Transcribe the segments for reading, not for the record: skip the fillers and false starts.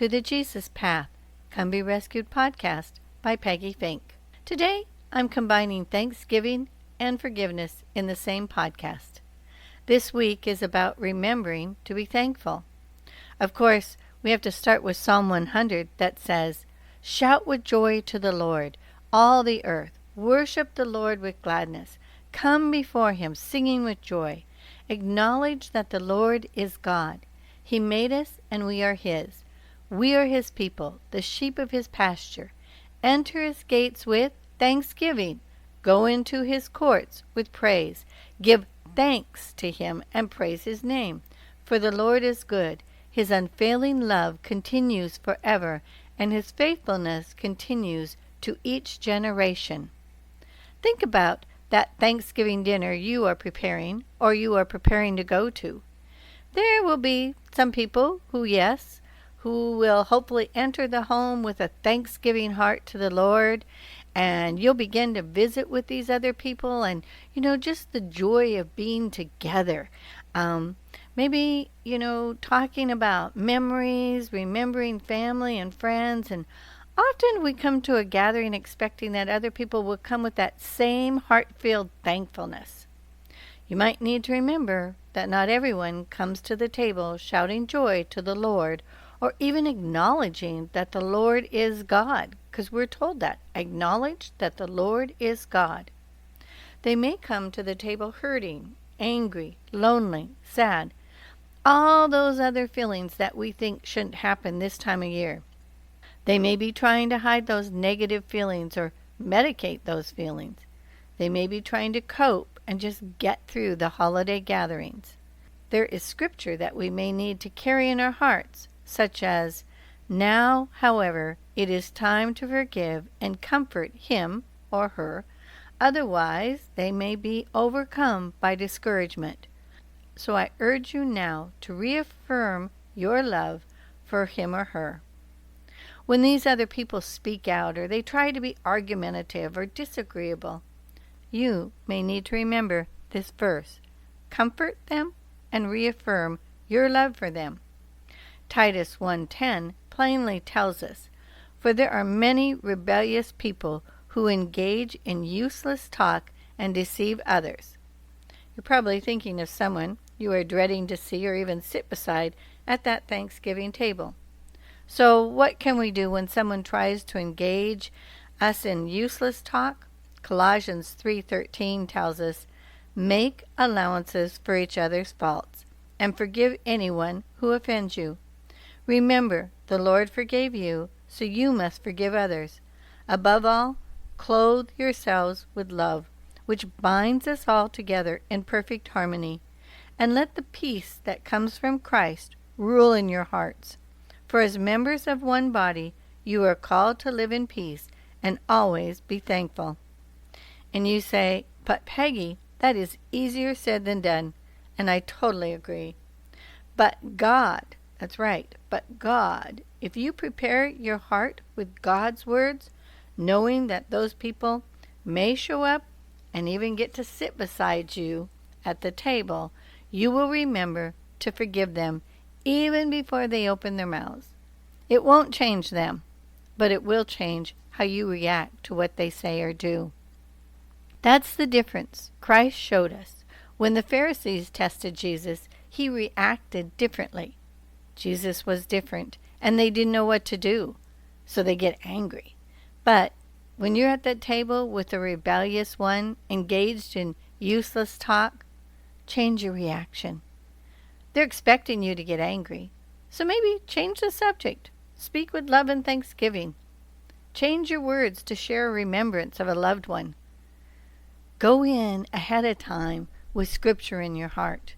to the Jesus Path, Come Be Rescued podcast by Peggy Fink. Today, I'm combining Thanksgiving and forgiveness in the same podcast. This week is about remembering to be thankful. Of course, we have to start with Psalm 100 that says, "Shout with joy to the Lord, all the earth. Worship the Lord with gladness. Come before him singing with joy. Acknowledge that the Lord is God. He made us and we are his. We are his people, the sheep of his pasture. Enter his gates with thanksgiving. Go into his courts with praise. Give thanks to him and praise his name. For the Lord is good. His unfailing love continues forever, and his faithfulness continues to each generation." Think about that Thanksgiving dinner you are preparing or you are preparing to go to. There will be some people who will hopefully enter the home with a thanksgiving heart to the Lord, and you'll begin to visit with these other people and, just the joy of being together. Maybe, talking about memories, remembering family and friends, and often we come to a gathering expecting that other people will come with that same heart-filled thankfulness. You might need to remember that not everyone comes to the table shouting joy to the Lord or even acknowledging that the Lord is God, because we're told that. Acknowledge that the Lord is God. They may come to the table hurting, angry, lonely, sad, all those other feelings that we think shouldn't happen this time of year. They may be trying to hide those negative feelings or medicate those feelings. They may be trying to cope and just get through the holiday gatherings. There is scripture that we may need to carry in our hearts, such as, "Now, however, it is time to forgive and comfort him or her, otherwise they may be overcome by discouragement. So I urge you now to reaffirm your love for him or her." When these other people speak out or they try to be argumentative or disagreeable, you may need to remember this verse. Comfort them and reaffirm your love for them. Titus 1:10 plainly tells us, "For there are many rebellious people who engage in useless talk and deceive others." You're probably thinking of someone you are dreading to see or even sit beside at that Thanksgiving table. So what can we do when someone tries to engage us in useless talk? Colossians 3:13 tells us, "Make allowances for each other's faults and forgive anyone who offends you. Remember, the Lord forgave you, so you must forgive others. Above all, clothe yourselves with love, which binds us all together in perfect harmony. And let the peace that comes from Christ rule in your hearts. For as members of one body, you are called to live in peace and always be thankful." And you say, "But Peggy, that is easier said than done." And I totally agree. But God, that's right, but God, if you prepare your heart with God's words, knowing that those people may show up and even get to sit beside you at the table, you will remember to forgive them even before they open their mouths. It won't change them, but it will change how you react to what they say or do. That's the difference Christ showed us. When the Pharisees tested Jesus, he reacted differently. Jesus was different, and they didn't know what to do, so they get angry. But when you're at that table with the rebellious one, engaged in useless talk, change your reaction. They're expecting you to get angry, so maybe change the subject. Speak with love and thanksgiving. Change your words to share a remembrance of a loved one. Go in ahead of time with scripture in your heart.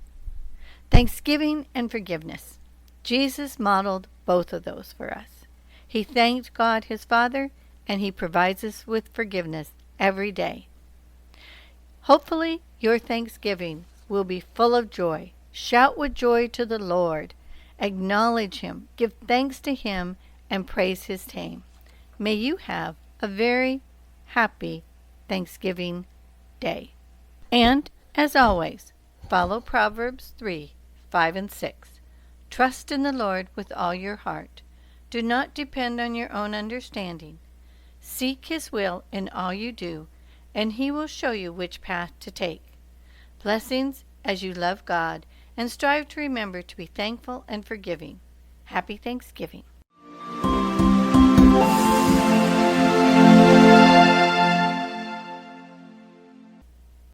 Thanksgiving and forgiveness. Jesus modeled both of those for us. He thanked God his Father, and he provides us with forgiveness every day. Hopefully, your Thanksgiving will be full of joy. Shout with joy to the Lord. Acknowledge him, give thanks to him, and praise his name. May you have a very happy Thanksgiving Day. And, as always, follow Proverbs 3:5 and 6. Trust in the Lord with all your heart. Do not depend on your own understanding. Seek His will in all you do, and He will show you which path to take. Blessings as you love God and strive to remember to be thankful and forgiving. Happy Thanksgiving.